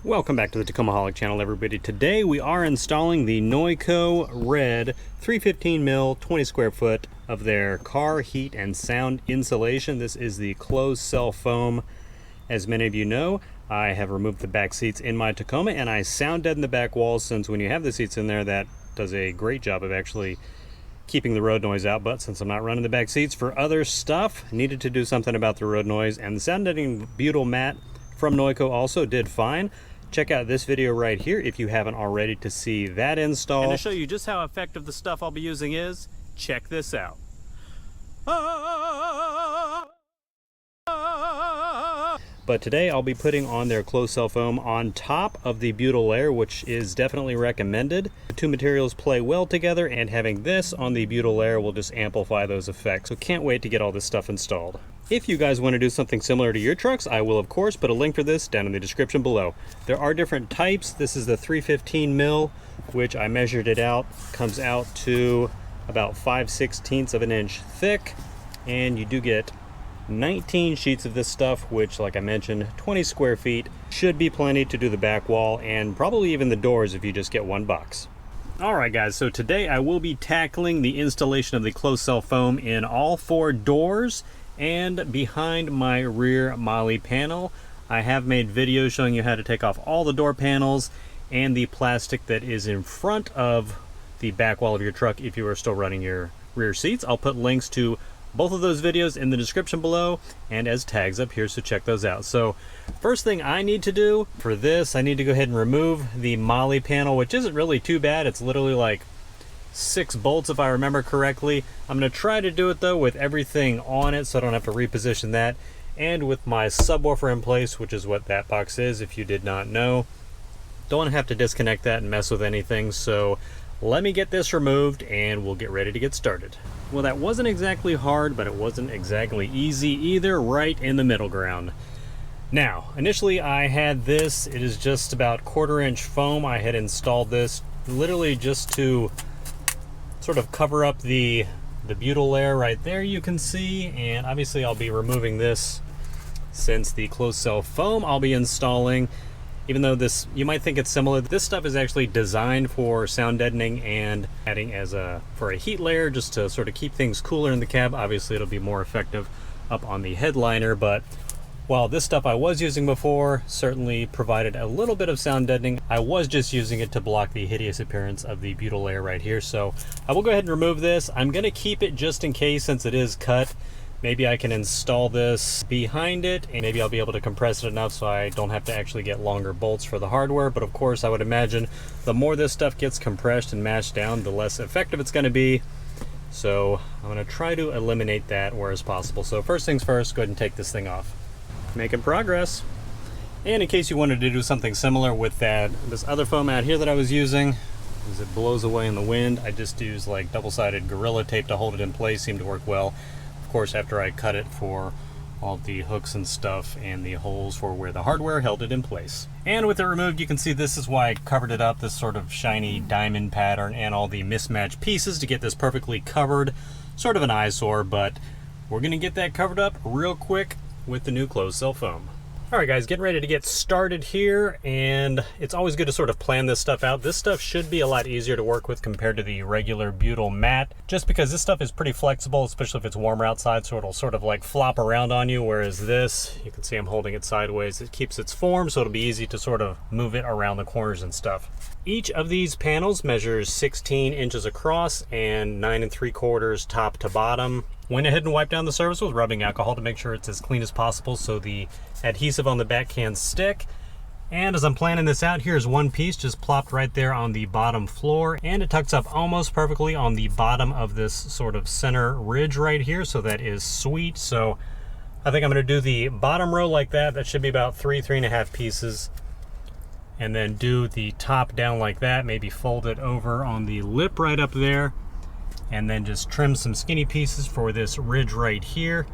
Welcome back to the Tacomaholic channel, everybody. Today we are installing the Noico Red 315mm 20 square foot of their car heat and sound insulation. This is the closed cell foam. As many of you know, I have removed the back seats in my Tacoma and I sound deaden the back walls, since when you have the seats in there, that does a great job of actually keeping the road noise out. But since I'm not running the back seats for other stuff, I needed to do something about the road noise, and the sound deadening butyl mat from Noico also did fine. Check out this video right here if you haven't already to see that install. And to show you just how effective the stuff I'll be using is, check this out. But today I'll be putting on their closed cell foam on top of the butyl layer, which is definitely recommended. The two materials play well together, and having this on the butyl layer will just amplify those effects. So can't wait to get all this stuff installed. If you guys want to do something similar to your trucks, I will of course put a link for this down in the description below. There are different types. This is the 315mm, which I measured it out, comes out to about 5/16 of an inch thick, and you do get 19 sheets of this stuff, which, like I mentioned, 20 square feet should be plenty to do the back wall and probably even the doors if you just get one box. Alright guys, so today I will be tackling the installation of the closed cell foam in all four doors and behind my rear molle panel. I have made videos showing you how to take off all the door panels and the plastic that is in front of the back wall of your truck if you are still running your rear seats. I'll put links to both of those videos in the description below and as tags up here, so check those out. So first thing I need to do for this, I need to go ahead and remove the molle panel, which isn't really too bad. It's literally like 6 bolts if I remember correctly. I'm going to try to do it though with everything on it so I don't have to reposition that, and with my subwoofer in place, which is what that box is if you did not know. Don't want to have to disconnect that and mess with anything, so let me get this removed and we'll get ready to get started. Well, that wasn't exactly hard, but it wasn't exactly easy either, right in the middle ground. Now, initially I had this, it is just about 1/4 inch foam. I had installed this literally just to sort of cover up the butyl layer right there, you can see, and obviously I'll be removing this since the closed cell foam I'll be installing. Even though this, you might think it's similar, this stuff is actually designed for sound deadening and adding as for a heat layer, just to sort of keep things cooler in the cab. Obviously it'll be more effective up on the headliner, but while this stuff I was using before certainly provided a little bit of sound deadening, I was just using it to block the hideous appearance of the butyl layer right here. So I will go ahead and remove this. I'm going to keep it just in case, since it is cut. Maybe I can install this behind it, and maybe I'll be able to compress it enough so I don't have to actually get longer bolts for the hardware. But of course I would imagine the more this stuff gets compressed and mashed down, the less effective it's going to be. So I'm going to try to eliminate that where as possible. So first things first, go ahead and take this thing off. Making progress. And in case you wanted to do something similar with this other foam out here that I was using, as it blows away in the wind, I just used like double-sided Gorilla Tape to hold it in place. Seemed to work well. Of course, after I cut it for all the hooks and stuff and the holes for where the hardware held it in place. And with it removed, you can see this is why I covered it up, this sort of shiny diamond pattern and all the mismatched pieces to get this perfectly covered. Sort of an eyesore, but we're gonna get that covered up real quick with the new closed cell foam. Alright guys, getting ready to get started here, and it's always good to sort of plan this stuff out. This stuff should be a lot easier to work with compared to the regular butyl mat, just because this stuff is pretty flexible, especially if it's warmer outside, so it'll sort of like flop around on you, whereas this, you can see I'm holding it sideways. It keeps its form, so it'll be easy to sort of move it around the corners and stuff. Each of these panels measures 16 inches across and 9 3/4 top to bottom. Went ahead and wiped down the surface with rubbing alcohol to make sure it's as clean as possible so the adhesive on the back can stick. And as I'm planning this out, here's one piece just plopped right there on the bottom floor, and it tucks up almost perfectly on the bottom of this sort of center ridge right here, so that is sweet. So I think I'm going to do the bottom row like that. That should be about 3.5 pieces, and then do the top down like that, maybe fold it over on the lip right up there, and then just trim some skinny pieces for this ridge right here,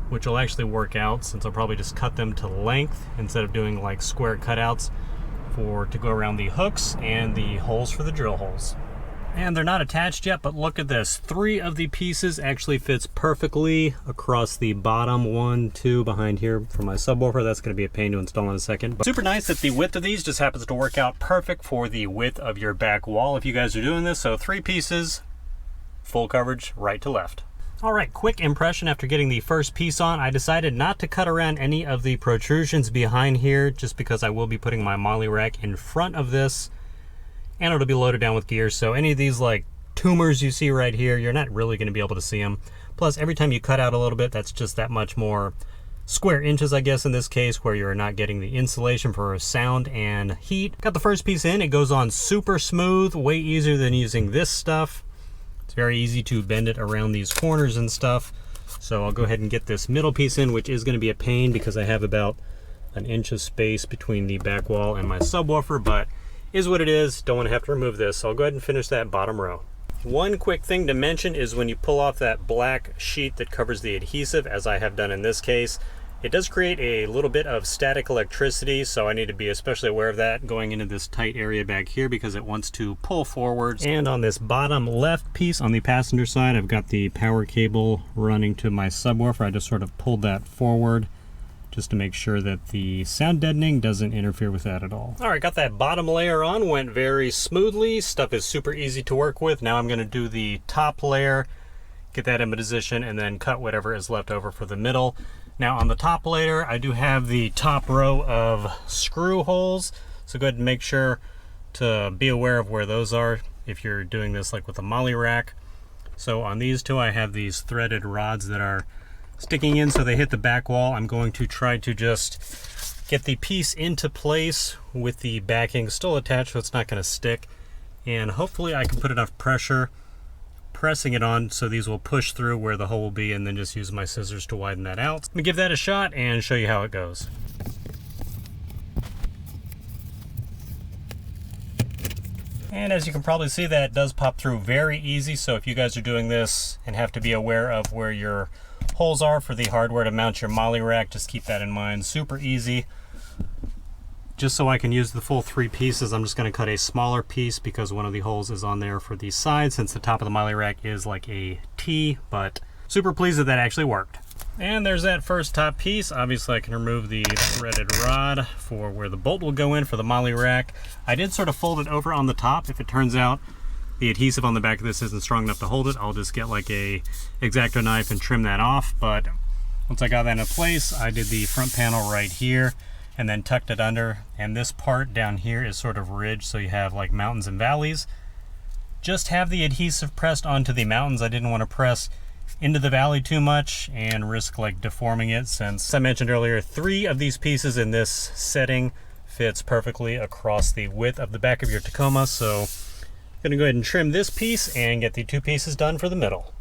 which will actually work out since I'll probably just cut them to length instead of doing like square cutouts to go around the hooks and the holes for the drill holes. And they're not attached yet, but look at this. 3 of the pieces actually fits perfectly across the bottom. 1, 2 behind here for my subwoofer. That's going to be a pain to install in a second. But super nice that the width of these just happens to work out perfect for the width of your back wall if you guys are doing this. So 3 pieces, full coverage, right to left. All right, quick impression after getting the first piece on. I decided not to cut around any of the protrusions behind here just because I will be putting my molle rack in front of this. And it'll be loaded down with gear, so any of these like tumors you see right here, you're not really going to be able to see them. Plus, every time you cut out a little bit, that's just that much more square inches, I guess, in this case, where you're not getting the insulation for sound and heat. Got the first piece in. It goes on super smooth, way easier than using this stuff. It's very easy to bend it around these corners and stuff. So I'll go ahead and get this middle piece in, which is going to be a pain because I have about an inch of space between the back wall and my subwoofer, but is what it is. Don't want to have to remove this, so I'll go ahead and finish that bottom row. One quick thing to mention is when you pull off that black sheet that covers the adhesive, as I have done in this case, it does create a little bit of static electricity, so I need to be especially aware of that going into this tight area back here because it wants to pull forwards. And on this bottom left piece on the passenger side, I've got the power cable running to my subwoofer. I just sort of pulled that forward just to make sure that the sound deadening doesn't interfere with that at all. All right, got that bottom layer on, went very smoothly. Stuff is super easy to work with. Now I'm gonna do the top layer, get that in position, and then cut whatever is left over for the middle. Now on the top layer, I do have the top row of screw holes, so go ahead and make sure to be aware of where those are if you're doing this like with a molle rack. So on these 2, I have these threaded rods that are sticking in so they hit the back wall. I'm going to try to just get the piece into place with the backing still attached so it's not going to stick, and hopefully I can put enough pressure pressing it on so these will push through where the hole will be, and then just use my scissors to widen that out. Let me give that a shot and show you how it goes. And as you can probably see, that does pop through very easy, so if you guys are doing this and have to be aware of where your holes are for the hardware to mount your molle rack, just keep that in mind. Super easy. Just so I can use the full 3 pieces, I'm just going to cut a smaller piece because one of the holes is on there for the side, since the top of the molle rack is like a T, but super pleased that that actually worked. And there's that first top piece. Obviously I can remove the threaded rod for where the bolt will go in for the molle rack. I did sort of fold it over on the top. If it turns out the adhesive on the back of this isn't strong enough to hold it, I'll just get like a X-Acto knife and trim that off. But once I got that in place, I did the front panel right here and then tucked it under. And this part down here is sort of ridged, so you have like mountains and valleys. Just have the adhesive pressed onto the mountains. I didn't want to press into the valley too much and risk like deforming it, since I mentioned earlier, 3 of these pieces in this setting fits perfectly across the width of the back of your Tacoma. So I'm gonna go ahead and trim this piece and get the 2 pieces done for the middle.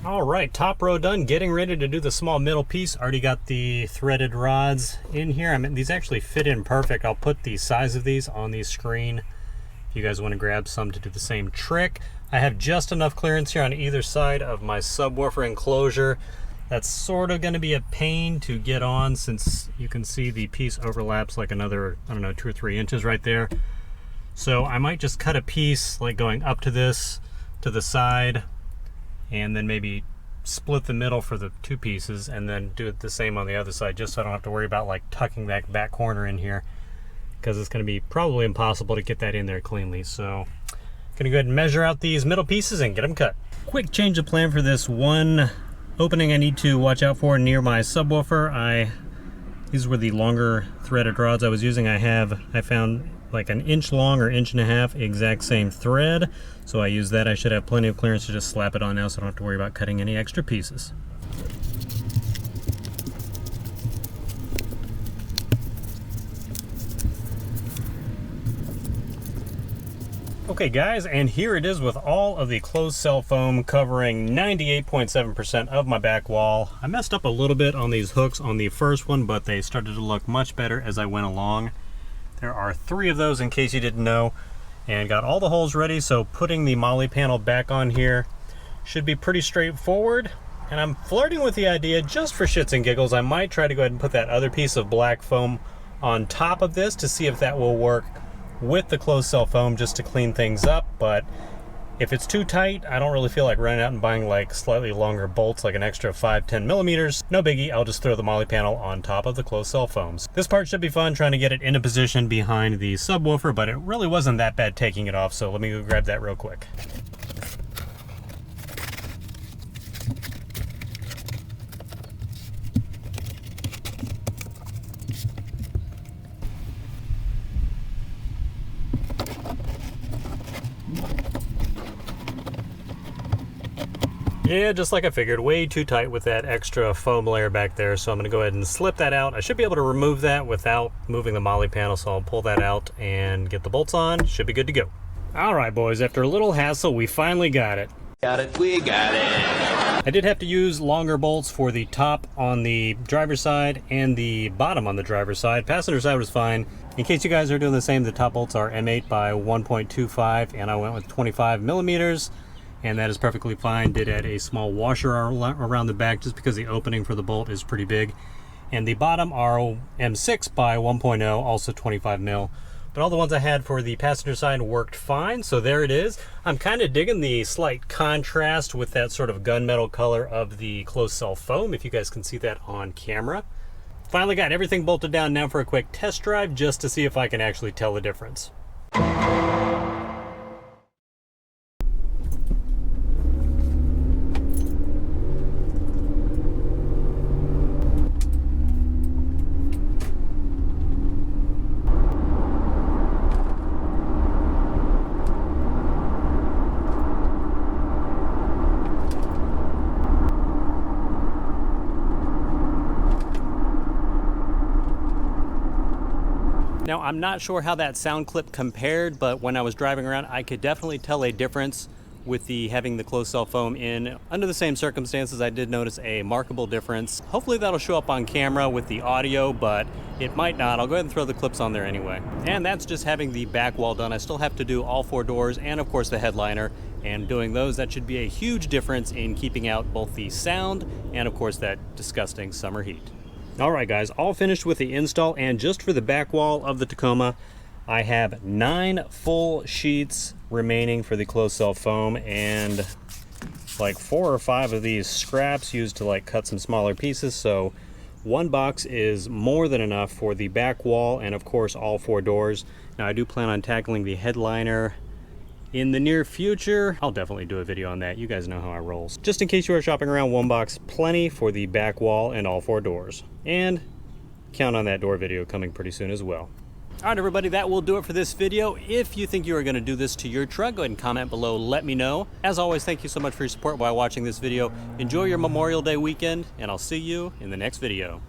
All right, top row done, getting ready to do the small middle piece. Already got the threaded rods in here. I mean, these actually fit in perfect. I'll put the size of these on the screen if you guys want to grab some to do the same trick. I have just enough clearance here on either side of my subwoofer enclosure. That's sort of going to be a pain to get on, since you can see the piece overlaps like another, I don't know, 2 or 3 inches right there. So I might just cut a piece like going up to this, to the side, and then maybe split the middle for the 2 pieces and then do it the same on the other side, just so I don't have to worry about like tucking that back corner in here, because it's going to be probably impossible to get that in there cleanly. So I'm going to go ahead and measure out these middle pieces and get them cut. Quick change of plan for this one opening I need to watch out for near my subwoofer. These were the longer threaded rods I was using. I found like an inch long or inch and a half, exact same thread. So I use that. I should have plenty of clearance to just slap it on now, so I don't have to worry about cutting any extra pieces. Okay guys, and here it is with all of the closed cell foam covering 98.7% of my back wall. I messed up a little bit on these hooks on the first one, but they started to look much better as I went along. There are 3 of those in case you didn't know, and got all the holes ready, so putting the molle panel back on here should be pretty straightforward. And I'm flirting with the idea, just for shits and giggles, I might try to go ahead and put that other piece of black foam on top of this to see if that will work with the closed cell foam, just to clean things up. But if it's too tight, I don't really feel like running out and buying like slightly longer bolts, like an extra 5-10 millimeters. No biggie, I'll just throw the molle panel on top of the closed cell foams. This part should be fun, trying to get it into position behind the subwoofer, but it really wasn't that bad taking it off, so let me go grab that real quick. Yeah, just like I figured, way too tight with that extra foam layer back there, so I'm going to go ahead and slip that out. I should be able to remove that without moving the molle panel, so I'll pull that out and get the bolts on. Should be good to go. Alright boys, after a little hassle, we finally got it. We got it. I did have to use longer bolts for the top on the driver's side and the bottom on the driver's side. Passenger side was fine. In case you guys are doing the same, the top bolts are M8 by 1.25, and I went with 25 millimeters. And that is perfectly fine. Did add a small washer around the back just because the opening for the bolt is pretty big. And the bottom are M6 by 1.0, also 25 mil. But all the ones I had for the passenger side worked fine, so there it is. I'm kind of digging the slight contrast with that sort of gunmetal color of the closed cell foam, if you guys can see that on camera. Finally got everything bolted down, now for a quick test drive just to see if I can actually tell the difference. Now, I'm not sure how that sound clip compared, but when I was driving around, I could definitely tell a difference with having the closed cell foam in. Under the same circumstances, I did notice a markable difference. Hopefully that'll show up on camera with the audio, but it might not. I'll go ahead and throw the clips on there anyway. And that's just having the back wall done. I still have to do all 4 doors and of course the headliner. And doing those, that should be a huge difference in keeping out both the sound and of course that disgusting summer heat. Alright guys, all finished with the install, and just for the back wall of the Tacoma, I have 9 full sheets remaining for the closed cell foam, and like 4 or 5 of these scraps used to like cut some smaller pieces, so 1 box is more than enough for the back wall and of course all 4 doors. Now I do plan on tackling the headliner in the near future. I'll definitely do a video on that. You guys know how I roll. Just in case you are shopping around, 1 box, plenty for the back wall and all 4 doors. And count on that door video coming pretty soon as well. All right, everybody, that will do it for this video. If you think you are going to do this to your truck, go ahead and comment below. Let me know. As always, thank you so much for your support while watching this video. Enjoy your Memorial Day weekend, and I'll see you in the next video.